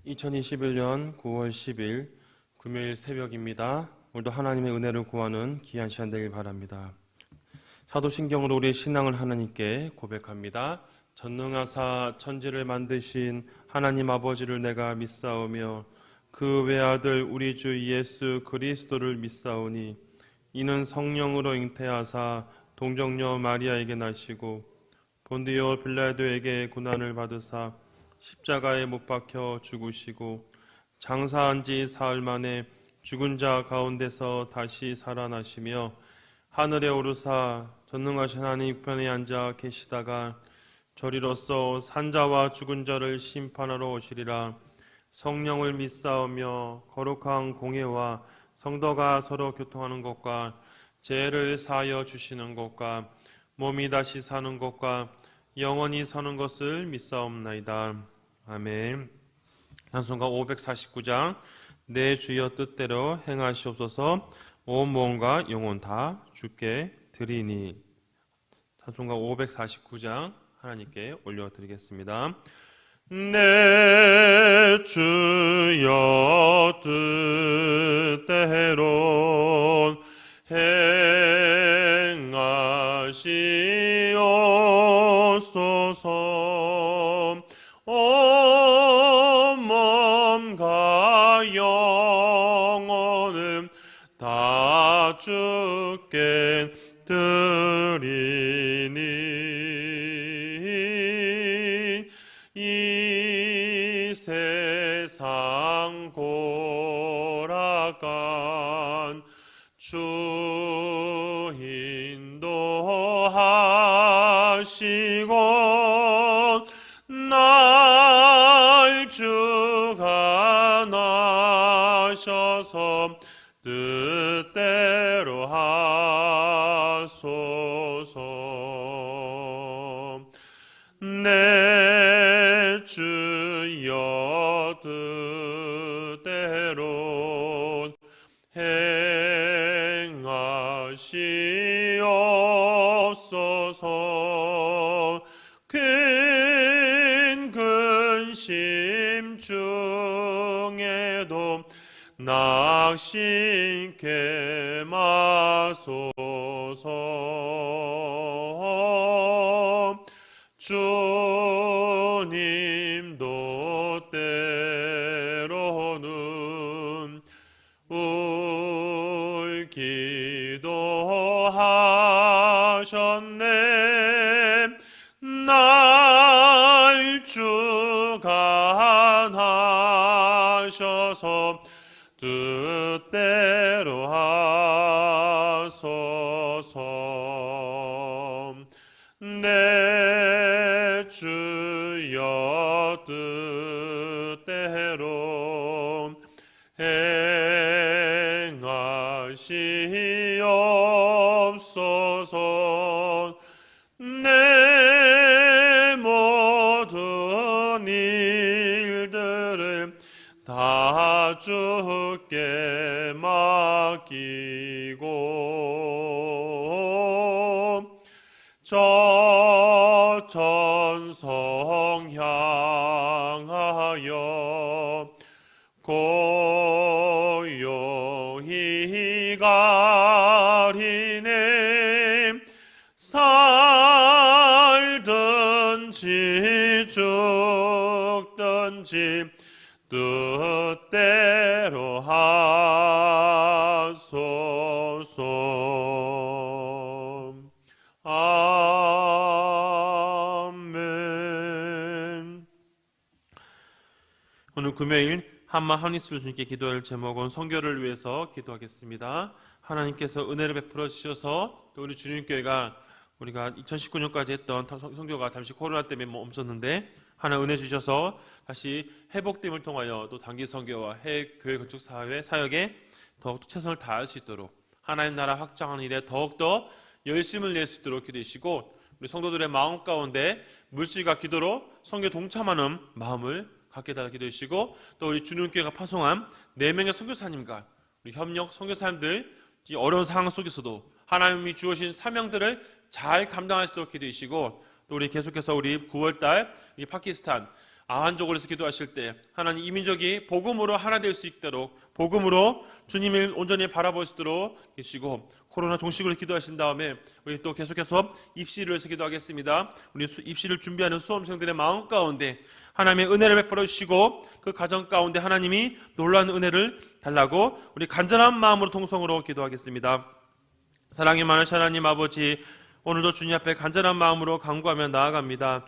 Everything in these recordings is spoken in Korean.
2021년 9월 10일 금요일 새벽입니다. 오늘도 하나님의 은혜를 구하는 귀한 시간 되길 바랍니다. 사도신경으로 우리의 신앙을 하나님께 고백합니다. 전능하사 천지를 만드신 하나님 아버지를 내가 믿사오며 그 외아들 우리 주 예수 그리스도를 믿사오니 이는 성령으로 잉태하사 동정녀 마리아에게 나시고 본디오 빌라도에게 고난을 받으사 십자가에 못 박혀 죽으시고 장사한 지 사흘 만에 죽은 자 가운데서 다시 살아나시며 하늘에 오르사 전능하신 하나님 우편에 앉아 계시다가 저리로서 산자와 죽은 자를 심판하러 오시리라. 성령을 믿사오며 거룩한 공예와 성도가 서로 교통하는 것과 죄를 사하여 주시는 것과 몸이 다시 사는 것과 영원히 사는 것을 믿사옵나이다. 아멘. 찬송가 549장 내 주여 뜻대로 행하시옵소서. 온 몸과 영혼 다 주께 드리니. 찬송가 549장 하나님께 올려드리겠습니다. 내 주여 뜻대로 행하시옵소서. 온 몸과 영혼은 다 주께 드리니. 이 세상 고락한 주 인도하시고 날 주관하셔서 뜻대로 하소서. 내 주여 뜻대로 행하시옵소서. 큰 근심 중에도 낙심케 마소서. 주님도 때로는 울기도 하셨네. 날 주관하셔서 뜻대로 하소서. 내 주여 뜻대로 행하시옵소서. 내 모든 일들을 다 주께 맡기고 저 천성 향하여 고요히 가리네. 살든지 죽든지 뜻대로 하소서. 아멘. 오늘 금요일 한마 한리스로 주님께 기도할 제목은 선교를 위해서 기도하겠습니다. 하나님께서 은혜를 베풀어 주셔서 또 우리 주님교회가 우리가 2019년까지 했던 선교가 잠시 코로나 때문에 멈췄는데 하나 은혜 주셔서 다시 회복됨을 통하여 또 단기 선교와 해외 교회 건축 사회 사역에 더욱더 최선을 다할 수 있도록 하나님 나라 확장하는 일에 더욱더 열심을 낼 수 있도록 기도해 주시고 우리 성도들의 마음 가운데 물질과 기도로 선교에 동참하는 마음을 갖게 달라 기도해 주시고 또 우리 주님교회가 파송한 4명의 선교사님과 우리 협력 선교사님들 어려운 상황 속에서도 하나님이 주어진 사명들을 잘 감당할 수 있도록 기도해 주시고 또 우리 계속해서 우리 9월달 이 파키스탄 아한족을 해서 기도하실 때 하나님 이 민족이 복음으로 하나 될 수 있도록, 복음으로 주님을 온전히 바라볼 수 있도록 계시고, 코로나 종식을 기도하신 다음에 우리 또 계속해서 입시를 위해서 기도하겠습니다. 우리 입시를 준비하는 수험생들의 마음 가운데 하나님의 은혜를 베풀어 주시고, 그 가정 가운데 하나님이 놀라운 은혜를 달라고 우리 간절한 마음으로 통성으로 기도하겠습니다. 사랑이 많으신 하나님 아버지, 오늘도 주님 앞에 간절한 마음으로 간구하며 나아갑니다.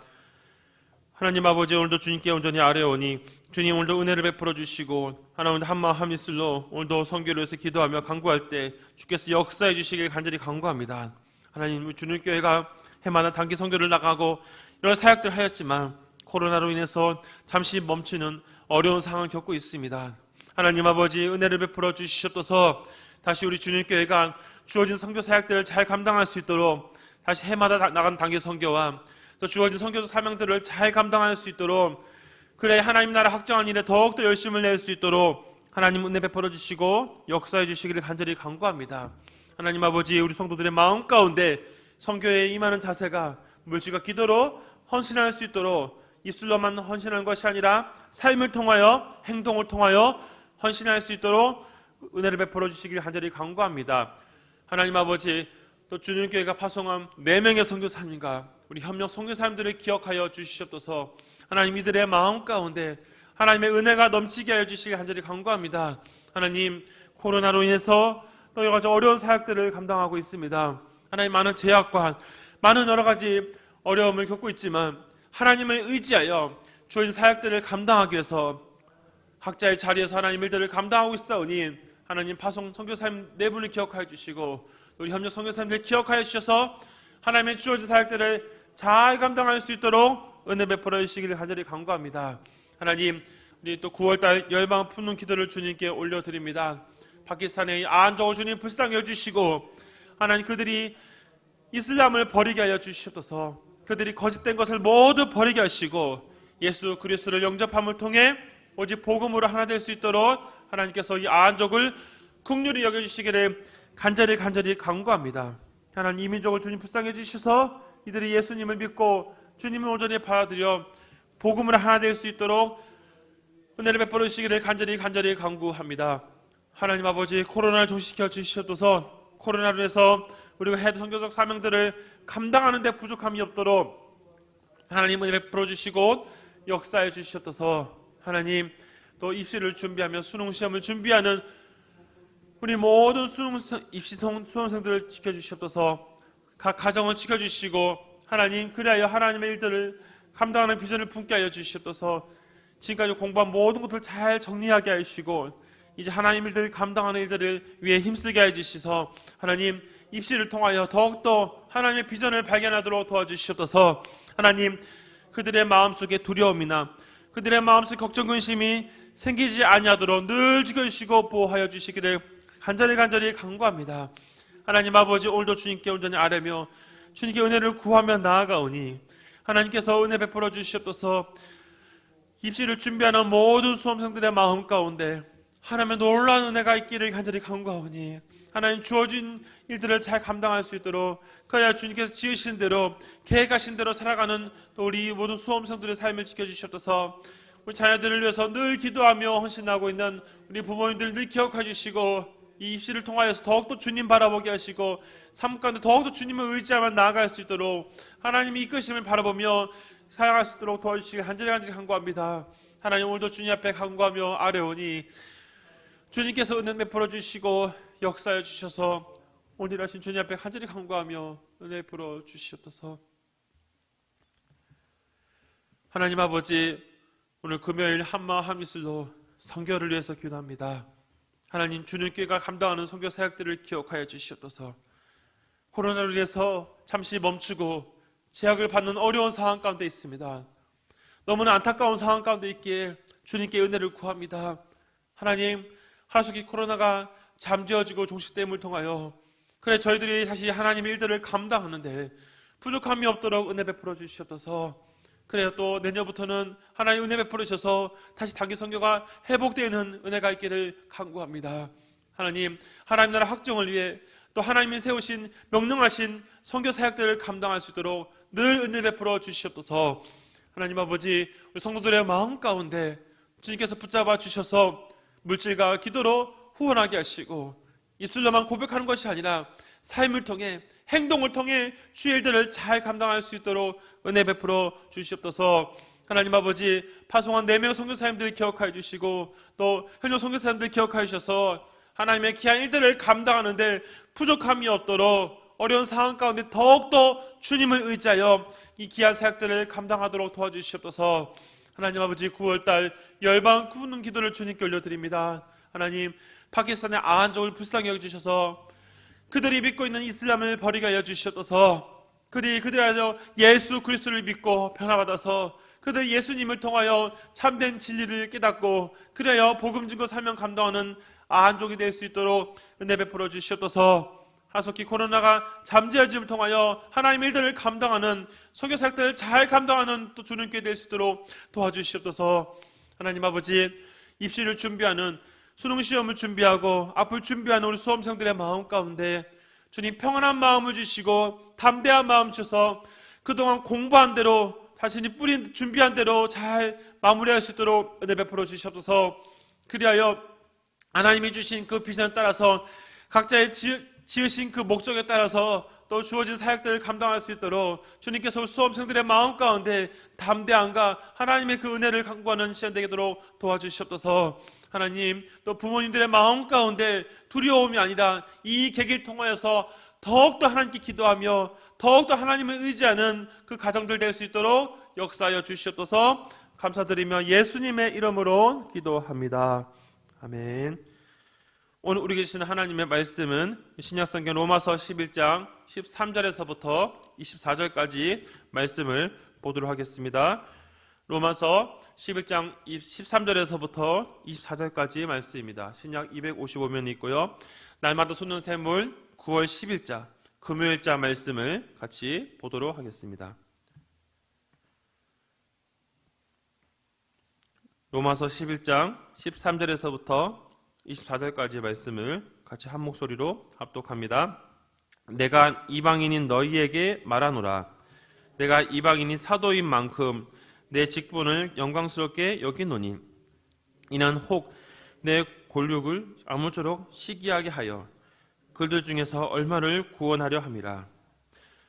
하나님 아버지, 오늘도 주님께 온전히 아뢰오니 주님 오늘도 은혜를 베풀어 주시고, 하나님 한마음 한입술로 오늘도 선교를 위해서 기도하며 간구할 때 주께서 역사해 주시길 간절히 간구합니다. 하나님, 주님교회가 해마다 단기 선교를 나가고 여러 사역들을 하였지만 코로나로 인해서 잠시 멈추는 어려운 상황을 겪고 있습니다. 하나님 아버지, 은혜를 베풀어 주시옵소서. 다시 우리 주님교회가 주어진 선교 사역들을 잘 감당할 수 있도록, 다시 해마다 나간 단기 선교와 또 주어진 선교사 사명들을 잘 감당할 수 있도록, 그래 하나님 나라 확장한 일에 더욱더 열심을 낼 수 있도록 하나님 은혜 베풀어 주시고 역사해 주시기를 간절히 간구합니다. 하나님 아버지, 우리 성도들의 마음 가운데 선교에 임하는 자세가 물질과 기도로 헌신할 수 있도록, 입술로만 헌신하는 것이 아니라 삶을 통하여, 행동을 통하여 헌신할 수 있도록 은혜를 베풀어 주시기를 간절히 간구합니다. 하나님 아버지, 또 주님교회가 파송한 4명의 선교사님과 우리 협력 선교사님들을 기억하여 주시옵소서. 하나님, 이들의 마음 가운데 하나님의 은혜가 넘치게 하여 주시길 간절히 간구합니다. 하나님, 코로나로 인해서 또 여러 가지 어려운 사역들을 감당하고 있습니다. 하나님, 많은 제약과 많은 여러 가지 어려움을 겪고 있지만 하나님을 의지하여 주어진 사역들을 감당하기 위해서 각자의 자리에서 하나님 일들을 감당하고 있사오니 하나님 파송 선교사님 4분을 기억하여 주시고 우리 협력 선교사님들 기억하여 주셔서 하나님의 주어진 사역들을 잘 감당할 수 있도록 은혜 베풀어 주시기를 간절히 간구합니다. 하나님, 우리 또 9월달 열방 품는 기도를 주님께 올려드립니다. 파키스탄의 아한족을 주님 불쌍히 여주시고, 하나님 그들이 이슬람을 버리게 하여 주시옵소서. 그들이 거짓된 것을 모두 버리게 하시고 예수 그리스도를 영접함을 통해 오직 복음으로 하나 될 수 있도록 하나님께서 이 아한족을 긍휼히 여겨주시기를 간절히 간구합니다. 하나님, 이 민족을 주님 불쌍히 해주셔서 이들이 예수님을 믿고 주님을 온전히 받아들여 복음으로 하나 될 수 있도록 은혜를 베풀어 주시기를 간절히 간구합니다. 하나님 아버지, 코로나를 종식시켜 주시옵소서. 코로나로 인해서 우리가 해야 될 선교적 사명들을 감당하는 데 부족함이 없도록 하나님 은혜 베풀어 주시고 역사해 주시옵소서. 하나님, 또 입시를 준비하며 수능 시험을 준비하는 우리 모든 입시 수험생들을 지켜주시옵소서. 각 가정을 지켜주시고 하나님, 그리하여 하나님의 일들을 감당하는 비전을 품게 하여 주시옵소서. 지금까지 공부한 모든 것을 잘 정리하게 하시고 이제 하나님 일들을 감당하는 일들을 위해 힘쓰게 하여 주시서 하나님, 입시를 통하여 더욱더 하나님의 비전을 발견하도록 도와주시옵소서. 하나님, 그들의 마음속에 두려움이나 그들의 마음속 걱정 근심이 생기지 아니하도록 늘 지켜주시고 보호하여 주시기를 간절히 간구합니다. 하나님 아버지, 오늘도 주님께 온전히 아뢰며 주님께 은혜를 구하며 나아가오니 하나님께서 은혜 베풀어 주시옵소서. 입시를 준비하는 모든 수험생들의 마음 가운데 하나님의 놀라운 은혜가 있기를 간절히 간구하오니 하나님, 주어진 일들을 잘 감당할 수 있도록 그래야 주님께서 지으신 대로 계획하신 대로 살아가는 또 우리 모든 수험생들의 삶을 지켜주시옵소서. 우리 자녀들을 위해서 늘 기도하며 헌신하고 있는 우리 부모님들 늘 기억해 주시고 이 입시를 통하여서 더욱더 주님 바라보게 하시고 삶 가운데 더욱더 주님을 의지하며 나아갈 수 있도록 하나님의 이끄심을 바라보며 살아갈 수 있도록 도와주시길 간절히 간구합니다. 하나님, 오늘도 주님 앞에 간구하며 아뢰오니 주님께서 은혜 베풀어 주시고 역사해 주셔서 오늘 하신 주님 앞에 간절히 간구하며 은혜 베풀어 주시옵소서. 하나님 아버지, 오늘 금요일 한마음 한입술로 선교를 위해서 기도합니다. 하나님, 주님께가 감당하는 선교 사역들을 기억하여 주시옵소서. 코로나로 인해서 잠시 멈추고 제약을 받는 어려운 상황 가운데 있습니다. 너무나 안타까운 상황 가운데 있기에 주님께 은혜를 구합니다. 하나님, 하루속히 코로나가 잠재워지고 종식됨을 통하여 그래 저희들이 다시 하나님의 일들을 감당하는데 부족함이 없도록 은혜 베풀어 주시옵소서. 그래요, 또 내년부터는 하나님 은혜 베풀어 주셔서 다시 단기 선교가 회복되는 은혜가 있기를 간구합니다. 하나님, 하나님 나라 확정을 위해 또 하나님이 세우신 명령하신 선교 사역들을 감당할 수 있도록 늘 은혜 베풀어 주시옵소서. 하나님 아버지, 우리 성도들의 마음 가운데 주님께서 붙잡아 주셔서 물질과 기도로 후원하게 하시고 입술로만 고백하는 것이 아니라 삶을 통해, 행동을 통해 주의 일들을 잘 감당할 수 있도록 은혜 베풀어 주시옵소서. 하나님 아버지, 파송한 4명 선교사님들 기억하여 주시고 또 현역 선교사님들 기억하여 주셔서 하나님의 귀한 일들을 감당하는데 부족함이 없도록 어려운 상황 가운데 더욱더 주님을 의지하여 이 귀한 사역들을 감당하도록 도와주시옵소서. 하나님 아버지, 9월달 열방 구분 기도를 주님께 올려드립니다. 하나님, 파키스탄의 아한족을 불쌍히 여겨주셔서 그들이 믿고 있는 이슬람을 버리게 하여 주시옵소서. 그들이 아주 예수 그리스도를 믿고 변화받아서 그들 예수님을 통하여 참된 진리를 깨닫고 그래야 복음 증거 사명 감당하는 아한족이 될 수 있도록 은혜 베풀어 주시옵소서. 하속히 코로나가 잠재해짐을 통하여 하나님의 일들을 감당하는 선교사역들을 잘 감당하는 또 주님께 될 수 있도록 도와주시옵소서. 하나님 아버지, 입시를 준비하는, 수능 시험을 준비하고 앞을 준비하는 우리 수험생들의 마음 가운데 주님 평안한 마음을 주시고 담대한 마음 주셔서 그동안 공부한 대로 자신이 준비한 대로 잘 마무리할 수 있도록 은혜 베풀어 주시옵소서. 그리하여 하나님이 주신 그 비전에 따라서 각자의 지으신 그 목적에 따라서 또 주어진 사역들을 감당할 수 있도록 주님께서 수험생들의 마음 가운데 담대함과 하나님의 그 은혜를 강구하는 시간 되도록 도와주시옵소서. 하나님, 또 부모님들의 마음 가운데 두려움이 아니라 이 계기를 통하여서 더욱더 하나님께 기도하며 더욱더 하나님을 의지하는 그 가정들 될 수 있도록 역사하여 주시옵소서. 감사드리며 예수님의 이름으로 기도합니다. 아멘. 오늘 우리 계시는 하나님의 말씀은 신약성경 로마서 11장 13절에서부터 24절까지 말씀을 보도록 하겠습니다. 로마서 11장 13절에서부터 24절까지 말씀입니다. 신약 255면이 있고요. 날마다 솟는 샘물 9월 10일자 금요일자 말씀을 같이 보도록 하겠습니다. 로마서 11장 13절에서부터 24절까지 말씀을 같이 한 목소리로 합독합니다. 내가 이방인인 너희에게 말하노라. 내가 이방인이 사도인 만큼 내 직분을 영광스럽게 여기노니 이는 혹 내 골육을 아무쪼록 시기하게 하여 그들 중에서 얼마를 구원하려 함이라.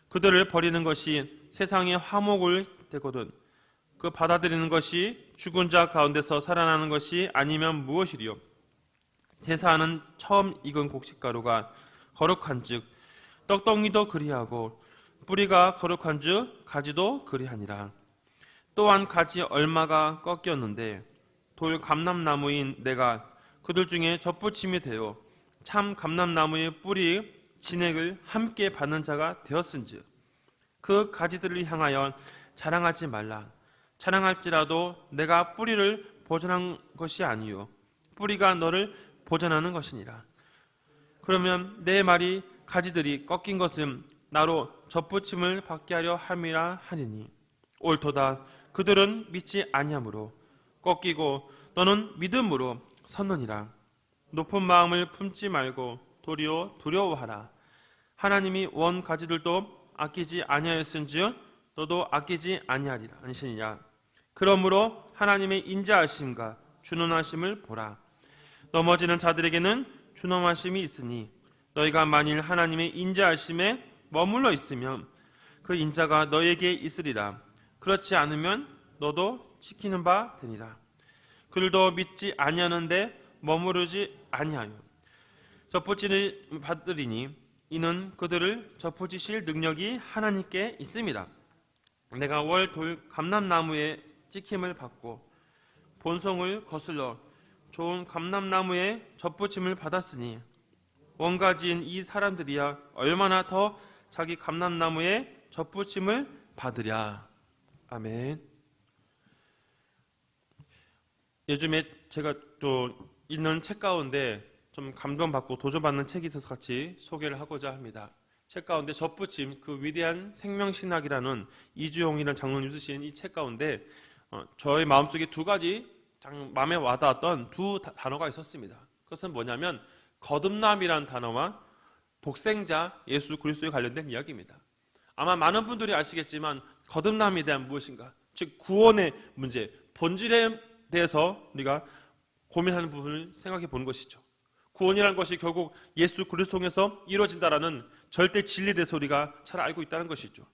그들을 버리는 것이 세상의 화목을 되거든 그 받아들이는 것이 죽은 자 가운데서 살아나는 것이 아니면 무엇이리요? 제사하는 처음 익은 곡식가루가 거룩한즉 떡덩이도 그리하고 뿌리가 거룩한즉 가지도 그리하니라. 또한 가지 얼마가 꺾였는데 돌 감람나무인 내가 그들 중에 젖붙임이 되어 참 감람나무의 뿌리 진액을 함께 받는 자가 되었은즉 그 가지들을 향하여 자랑하지 말라. 자랑할지라도 내가 뿌리를 보존한 것이 아니요 뿌리가 너를 보존하는 것이니라. 그러면 내 말이 가지들이 꺾인 것은 나로 젖붙임을 받게 하려 함이라 하리니 옳도다. 그들은 믿지 아니하므로 꺾이고 너는 믿음으로 섰느니라. 높은 마음을 품지 말고 도리어 두려워하라. 하나님이 원 가지들도 아끼지 아니하였은즉 너도 아끼지 아니하시니라. 그러므로 하나님의 인자하심과 준원하심을 보라. 넘어지는 자들에게는 준엄하심이 있으니 너희가 만일 하나님의 인자하심에 머물러 있으면 그 인자가 너희에게 있으리라. 그렇지 않으면 너도 지키는 바 되니라. 그들도 믿지 아니하는데 머무르지 아니하여 젖붙임을 받으리니 이는 그들을 젖붙이실 능력이 하나님께 있습니다. 내가 월 돌 감람나무에 찍힘을 받고 본송을 거슬러 좋은 감람나무에 젖붙임을 받았으니 원가지인 이 사람들이야 얼마나 더 자기 감람나무에 젖붙임을 받으랴. 아멘. 요즘에 제가 또 읽는 책 가운데 좀 감동받고 도전받는 책이 있어서 같이 소개를 하고자 합니다. 책 가운데 젖붙임, 그 위대한 생명신학이라는 이주용이라는 장로님 쓰신 이 책 가운데 저의 마음속에 두 가지 마음에 와닿았던 두 단어가 있었습니다. 그것은 뭐냐면 거듭남이라는 단어와 독생자 예수 그리스도에 관련된 이야기입니다. 아마 많은 분들이 아시겠지만 거듭남에 대한 무엇인가, 즉 구원의 문제, 본질에 대해서 우리가 고민하는 부분을 생각해 보는 것이죠. 구원이라는 것이 결국 예수 그리스도 통해서 이루어진다라는 절대 진리에 대해서 우리가 잘 알고 있다는 것이죠.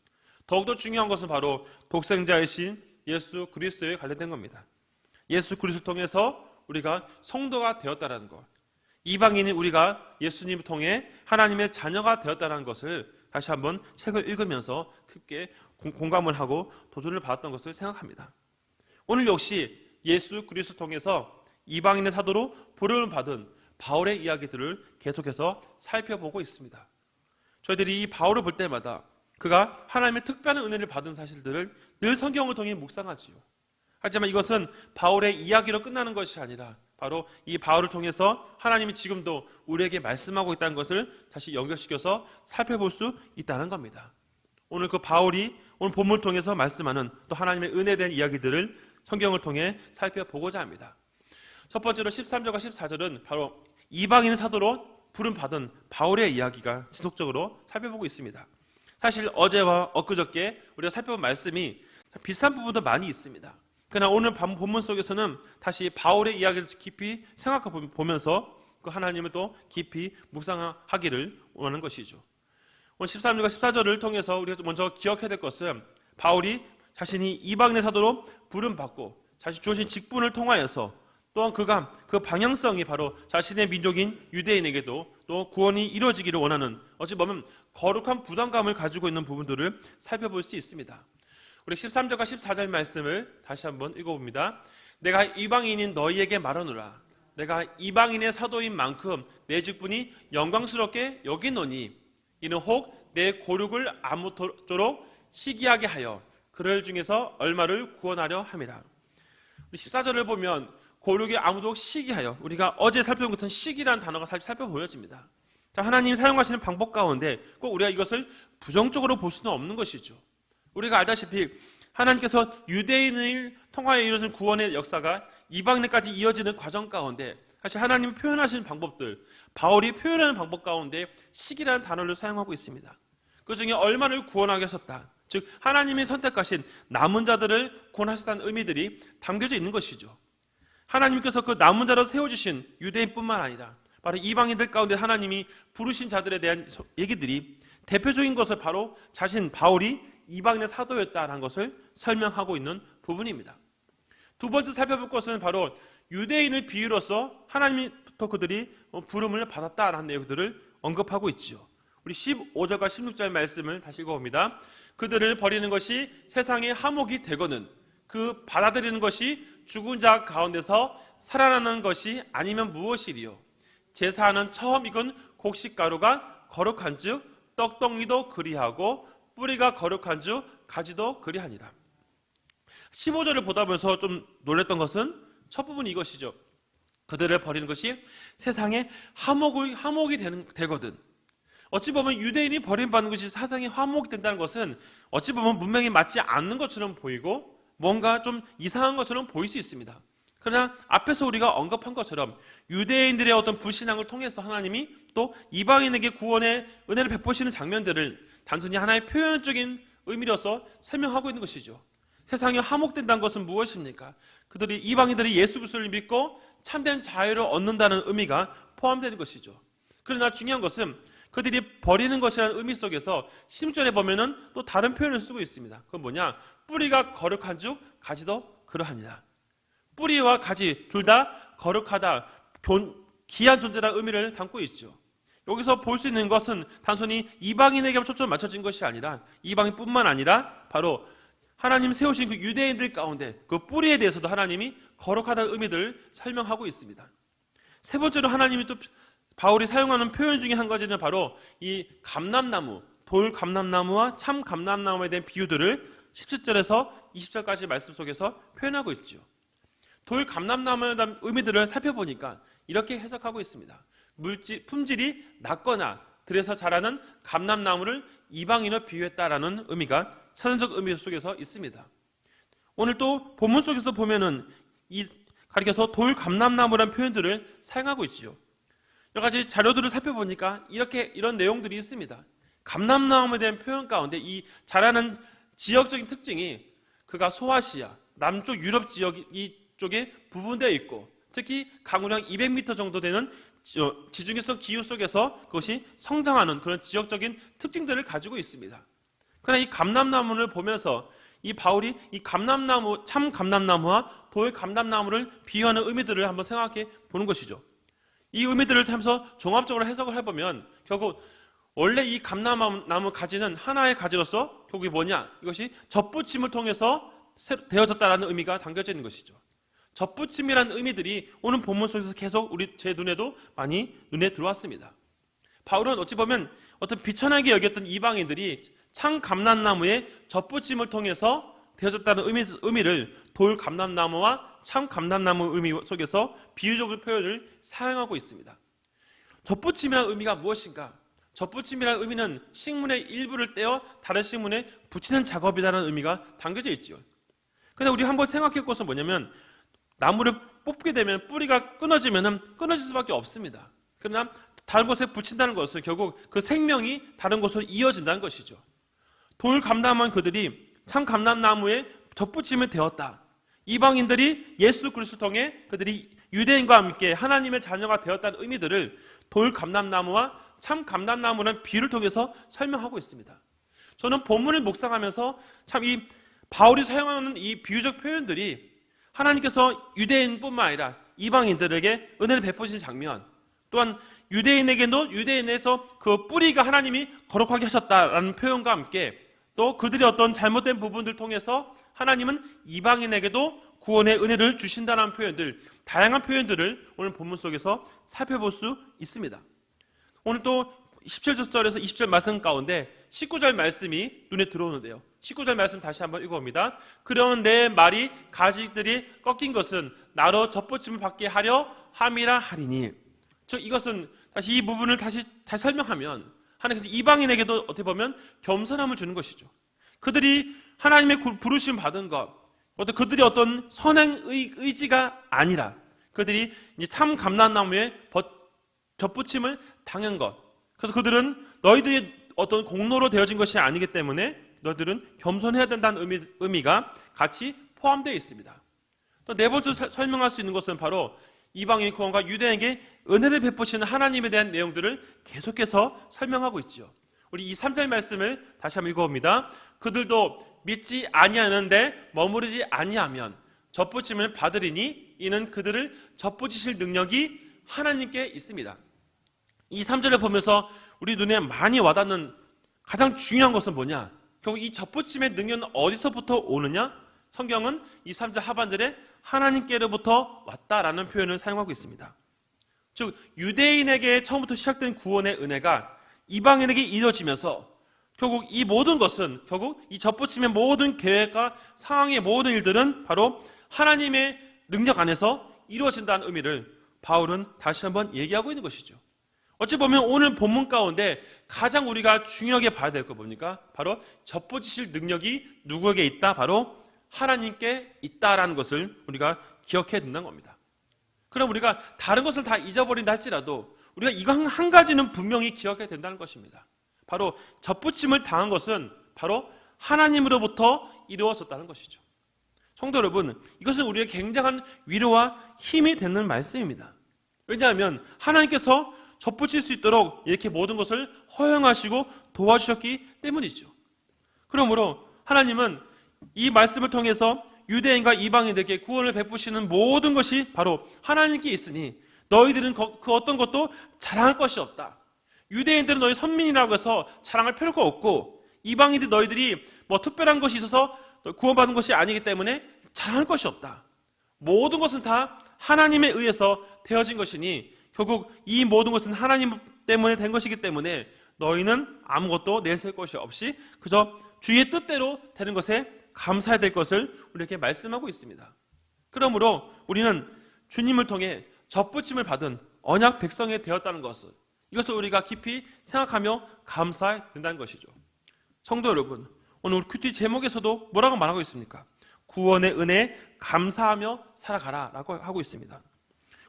더욱더 중요한 것은 바로 독생자이신 예수 그리스도에 관련된 겁니다. 예수 그리스도를 통해서 우리가 성도가 되었다라는 것, 이방인인 우리가 예수님을 통해 하나님의 자녀가 되었다는 것을 다시 한번 책을 읽으면서 크게 공감을 하고 도전을 받았던 것을 생각합니다. 오늘 역시 예수 그리스도를 통해서 이방인의 사도로 부름을 받은 바울의 이야기들을 계속해서 살펴보고 있습니다. 저희들이 이 바울을 볼 때마다 그가 하나님의 특별한 은혜를 받은 사실들을 늘 성경을 통해 묵상하지요. 하지만 이것은 바울의 이야기로 끝나는 것이 아니라 바로 이 바울을 통해서 하나님이 지금도 우리에게 말씀하고 있다는 것을 다시 연결시켜서 살펴볼 수 있다는 겁니다. 오늘 그 바울이 오늘 본문을 통해서 말씀하는 또 하나님의 은혜에 대한 이야기들을 성경을 통해 살펴보고자 합니다. 첫 번째로 13절과 14절은 바로 이방인 사도로 부름받은 바울의 이야기가 지속적으로 살펴보고 있습니다. 사실 어제와 엊그저께 우리가 살펴본 말씀이 비슷한 부분도 많이 있습니다. 그러나 오늘 본문 속에서는 다시 바울의 이야기를 깊이 생각해 보면서 그 하나님을 또 깊이 묵상하기를 원하는 것이죠. 오늘 13절과 14절을 통해서 우리가 먼저 기억해야 될 것은 바울이 자신이 이방인의 사도로 부름받고 자신 주어진 직분을 통하여서 또한 그가 그 방향성이 바로 자신의 민족인 유대인에게도 또 구원이 이루어지기를 원하는 어찌 보면 거룩한 부담감을 가지고 있는 부분들을 살펴볼 수 있습니다. 우리 13절과 14절 말씀을 다시 한번 읽어봅니다. 내가 이방인인 너희에게 말하노라. 내가 이방인의 사도인 만큼 내 직분이 영광스럽게 여기노니 이는 혹 내 고륙을 아무쪼록 시기하게 하여 그들 중에서 얼마를 구원하려 함이라. 우리 14절을 보면 고륙이 아무도 시기하여, 우리가 어제 살펴본 것은 시기라는 단어가 살펴보여집니다. 자, 하나님이 사용하시는 방법 가운데 꼭 우리가 이것을 부정적으로 볼 수는 없는 것이죠. 우리가 알다시피 하나님께서 유대인을 통하여 이루어진 구원의 역사가 이방인까지 이어지는 과정 가운데 사실 하나님이 표현하시는 방법들, 바울이 표현하는 방법 가운데 시기라는 단어를 사용하고 있습니다. 그 중에 얼마를 구원하게 하셨다, 즉 하나님이 선택하신 남은 자들을 구원하셨다는 의미들이 담겨져 있는 것이죠. 하나님께서 그 남은 자로 세워주신 유대인뿐만 아니라 바로 이방인들 가운데 하나님이 부르신 자들에 대한 얘기들이 대표적인 것을 바로 자신 바울이 이방인의 사도였다라는 것을 설명하고 있는 부분입니다. 두 번째 살펴볼 것은 바로 유대인을 비유로서 하나님부터 그들이 부름을 받았다라는 내용들을 언급하고 있지요. 우리 15절과 16절 말씀을 다시 읽어봅니다. 그들을 버리는 것이 세상의 화목이 되거든 그 받아들이는 것이 죽은 자 가운데서 살아나는 것이 아니면 무엇이리요. 제사하는 처음 익은 곡식가루가 거룩한 즉 떡덩이도 그리하고 뿌리가 거룩한 즉 가지도 그리하니라. 15절을 보다 보면서 좀 놀랐던 것은 첫 부분이 이것이죠. 그들을 버리는 것이 세상의 화목이 되거든. 어찌 보면 유대인이 버림받는 것이 세상의 화목이 된다는 것은 어찌 보면 문명에 맞지 않는 것처럼 보이고 뭔가 좀 이상한 것처럼 보일 수 있습니다. 그러나 앞에서 우리가 언급한 것처럼 유대인들의 어떤 불신앙을 통해서 하나님이 또 이방인에게 구원의 은혜를 베푸시는 장면들을 단순히 하나의 표현적인 의미로서 설명하고 있는 것이죠. 세상이 화목된다는 것은 무엇입니까? 이방인들이 예수 그리스도를 믿고 참된 자유를 얻는다는 의미가 포함되는 것이죠. 그러나 중요한 것은 그들이 버리는 것이라는 의미 속에서 16절에 보면은 또 다른 표현을 쓰고 있습니다. 그건 뭐냐? 뿌리가 거룩한 즉 가지도 그러하니라. 뿌리와 가지 둘 다 거룩하다, 귀한 존재라는 의미를 담고 있죠. 여기서 볼 수 있는 것은 단순히 이방인에게만 초점 맞춰진 것이 아니라 이방인뿐만 아니라 바로 하나님 세우신 그 유대인들 가운데 그 뿌리에 대해서도 하나님이 거룩하다는 의미들을 설명하고 있습니다. 세 번째로 하나님이 또 바울이 사용하는 표현 중에 한 가지는 바로 이 감람나무, 돌 감람나무와 참 감람나무에 대한 비유들을 17절에서 20절까지 말씀 속에서 표현하고 있죠. 돌 감람나무에 대한 의미들을 살펴보니까 이렇게 해석하고 있습니다. 품질이 낮거나 들에서 자라는 감람나무를 이방인으로 비유했다라는 의미가 사전적 의미 속에서 있습니다. 오늘 또 본문 속에서 보면은 가리켜서 돌 감람나무라는 표현들을 사용하고 있지요. 여러 가지 자료들을 살펴보니까 이런 내용들이 있습니다. 감람나무에 대한 표현 가운데 이 자라는 지역적인 특징이 그가 소아시아, 남쪽 유럽 지역 이쪽에 부분되어 있고 특히 강우량 200m 정도 되는 지중해성 기후 속에서 그것이 성장하는 그런 지역적인 특징들을 가지고 있습니다. 그러나 이 감람나무를 보면서 이 바울이 이 감람나무, 참 감람나무와 돌 감람나무를 비유하는 의미들을 한번 생각해 보는 것이죠. 이 의미들을 하면서 종합적으로 해석을 해보면 결국 원래 이 감람나무 가지는 하나의 가지로서 결국이 뭐냐? 이것이 접붙임을 통해서 되어졌다라는 의미가 담겨져 있는 것이죠. 접붙임이라는 의미들이 오늘 본문 속에서 계속 제 눈에도 많이 눈에 들어왔습니다. 바울은 어찌 보면 어떤 비천하게 여겼던 이방인들이 참 감람나무의 접붙임을 통해서 되어졌다는 의미를 돌 감람나무와 참 감람나무 의미 속에서 비유적인 표현을 사용하고 있습니다. 접붙임이라는 의미가 무엇인가? 접붙임이라는 의미는 식물의 일부를 떼어 다른 식물에 붙이는 작업이라는 의미가 담겨져 있죠. 그런데 우리 한번 생각해 볼 것은 뭐냐면 나무를 뽑게 되면 뿌리가 끊어질 수밖에 없습니다. 그러나 다른 곳에 붙인다는 것은 결국 그 생명이 다른 곳으로 이어진다는 것이죠. 돌 감람한 그들이 참 감람나무에 접붙임이 되었다. 이방인들이 예수 그리스도를 통해 그들이 유대인과 함께 하나님의 자녀가 되었다는 의미들을 돌 감람나무와 참 감람나무라는 비유를 통해서 설명하고 있습니다. 저는 본문을 묵상하면서 참 이 바울이 사용하는 이 비유적 표현들이 하나님께서 유대인뿐만 아니라 이방인들에게 은혜를 베푸신 장면, 또한 유대인에게도 유대인에서 그 뿌리가 하나님이 거룩하게 하셨다라는 표현과 함께 또 그들의 어떤 잘못된 부분들 통해서 하나님은 이방인에게도 구원의 은혜를 주신다는 표현들, 다양한 표현들을 오늘 본문 속에서 살펴볼 수 있습니다. 오늘 또 17절에서 20절 말씀 가운데 19절 말씀이 눈에 들어오는데요. 19절 말씀 다시 한번 읽어봅니다. 그러면 내 말이 가지들이 꺾인 것은 나로 접붙임을 받게 하려 함이라 하리니. 즉 이것은 다시 이 부분을 다시 잘 설명하면 하나님께서 이방인에게도 어떻게 보면 겸손함을 주는 것이죠. 그들이 하나님의 부르심 받은 것, 그들이 어떤 선행 의지가 아니라 그들이 이제 참 감람나무에 접붙임을 당한 것. 그래서 그들은 너희들이 어떤 공로로 되어진 것이 아니기 때문에 너희들은 겸손해야 된다는 의미가 같이 포함되어 있습니다. 또 네 번째 설명할 수 있는 것은 바로 이방인 구원과 유대인에게 은혜를 베푸시는 하나님에 대한 내용들을 계속해서 설명하고 있죠. 우리 이 3절 말씀을 다시 한번 읽어봅니다. 그들도 믿지 아니하는데 머무르지 아니하면 접붙임을 받으리니 이는 그들을 접붙이실 능력이 하나님께 있습니다. 이 3절을 보면서 우리 눈에 많이 와닿는 가장 중요한 것은 뭐냐? 결국 이 접붙임의 능력은 어디서부터 오느냐? 성경은 이 3절 하반절에 하나님께로부터 왔다라는 표현을 사용하고 있습니다. 즉 유대인에게 처음부터 시작된 구원의 은혜가 이방인에게 이어지면서 결국 이 모든 것은 결국 이 접붙임의 모든 계획과 상황의 모든 일들은 바로 하나님의 능력 안에서 이루어진다는 의미를 바울은 다시 한번 얘기하고 있는 것이죠. 어찌 보면 오늘 본문 가운데 가장 우리가 중요하게 봐야 될 거 뭡니까? 바로 접붙이실 능력이 누구에게 있다? 바로 하나님께 있다라는 것을 우리가 기억해야 된다는 겁니다. 그럼 우리가 다른 것을 다 잊어버린다 할지라도 우리가 이거 한 가지는 분명히 기억해야 된다는 것입니다. 바로 접붙임을 당한 것은 바로 하나님으로부터 이루어졌다는 것이죠. 성도 여러분, 이것은 우리의 굉장한 위로와 힘이 되는 말씀입니다. 왜냐하면 하나님께서 접붙일 수 있도록 이렇게 모든 것을 허용하시고 도와주셨기 때문이죠. 그러므로 하나님은 이 말씀을 통해서 유대인과 이방인에게 구원을 베푸시는 모든 것이 바로 하나님께 있으니 너희들은 그 어떤 것도 자랑할 것이 없다. 유대인들은 너희 선민이라고 해서 자랑할 필요가 없고 이방인들 너희들이 뭐 특별한 것이 있어서 구원받은 것이 아니기 때문에 자랑할 것이 없다. 모든 것은 다 하나님에 의해서 되어진 것이니 결국 이 모든 것은 하나님 때문에 된 것이기 때문에 너희는 아무것도 내세울 것이 없이 그저 주의 뜻대로 되는 것에 감사해야 될 것을 우리에게 말씀하고 있습니다. 그러므로 우리는 주님을 통해 접붙임을 받은 언약 백성이 되었다는 것을 이것을 우리가 깊이 생각하며 감사해야 된다는 것이죠. 성도 여러분, 오늘 우리 큐티 제목에서도 뭐라고 말하고 있습니까? 구원의 은혜에 감사하며 살아가라 라고 하고 있습니다.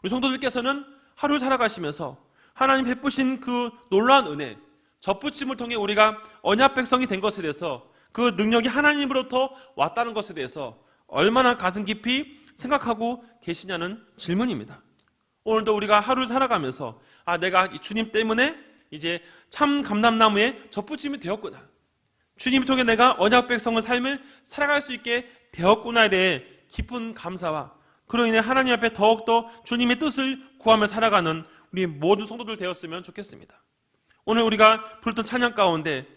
우리 성도들께서는 하루를 살아가시면서 하나님 베푸신 그 놀라운 은혜, 접붙임을 통해 우리가 언약 백성이 된 것에 대해서 그 능력이 하나님으로부터 왔다는 것에 대해서 얼마나 가슴 깊이 생각하고 계시냐는 질문입니다. 오늘도 우리가 하루를 살아가면서 내가 주님 때문에 이제 참 감람나무에 젖붙임이 되었구나, 주님 통해 내가 언약 백성의 삶을 살아갈 수 있게 되었구나에 대해 깊은 감사와 그로 인해 하나님 앞에 더욱더 주님의 뜻을 구하며 살아가는 우리 모든 성도들 되었으면 좋겠습니다. 오늘 우리가 부르던 찬양 가운데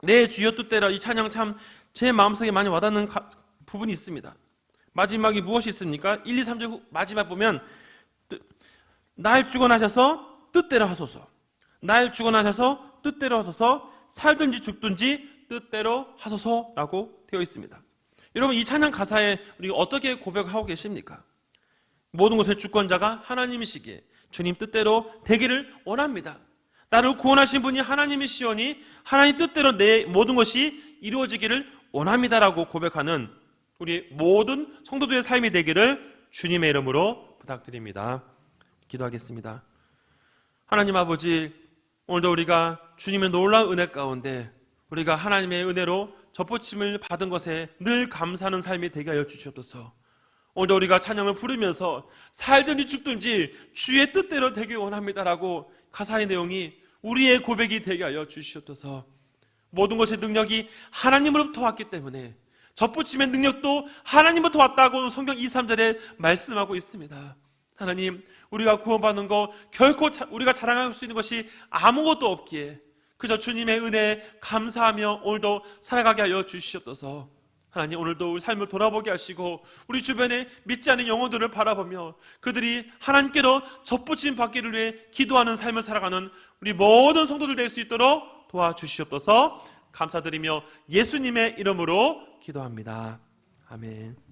내 주여 뜻대로, 이 찬양 참 제 마음속에 많이 와닿는 부분이 있습니다. 마지막이 무엇이 있습니까? 1, 2, 3절 마지막 보면 날 주관하셔서 뜻대로 하소서, 날 주관하셔서 뜻대로 하소서, 살든지 죽든지 뜻대로 하소서라고 되어 있습니다. 여러분, 이 찬양 가사에 우리가 어떻게 고백하고 계십니까? 모든 것의 주권자가 하나님이시기에 주님 뜻대로 되기를 원합니다. 나를 구원하신 분이 하나님이시오니 하나님 뜻대로 내 모든 것이 이루어지기를 원합니다라고 고백하는 우리 모든 성도들의 삶이 되기를 주님의 이름으로 부탁드립니다. 기도하겠습니다. 하나님 아버지, 오늘도 우리가 주님의 놀라운 은혜 가운데 우리가 하나님의 은혜로 젖붙임을 받은 것에 늘 감사하는 삶이 되게 하여 주시옵소서. 오늘도 우리가 찬양을 부르면서 살든지 죽든지 주의 뜻대로 되길 원합니다라고 가사의 내용이 우리의 고백이 되게 하여 주시옵소서. 모든 것의 능력이 하나님으로부터 왔기 때문에 젖붙임의 능력도 하나님부터 왔다고 성경 2, 3절에 말씀하고 있습니다. 하나님, 우리가 구원받는 거 결코 우리가 자랑할 수 있는 것이 아무것도 없기에 그저 주님의 은혜에 감사하며 오늘도 살아가게 하여 주시옵소서. 하나님, 오늘도 우리 삶을 돌아보게 하시고 우리 주변에 믿지 않는 영혼들을 바라보며 그들이 하나님께로 젖붙임 받기를 위해 기도하는 삶을 살아가는 우리 모든 성도들 될 수 있도록 도와주시옵소서. 감사드리며 예수님의 이름으로 기도합니다. 아멘.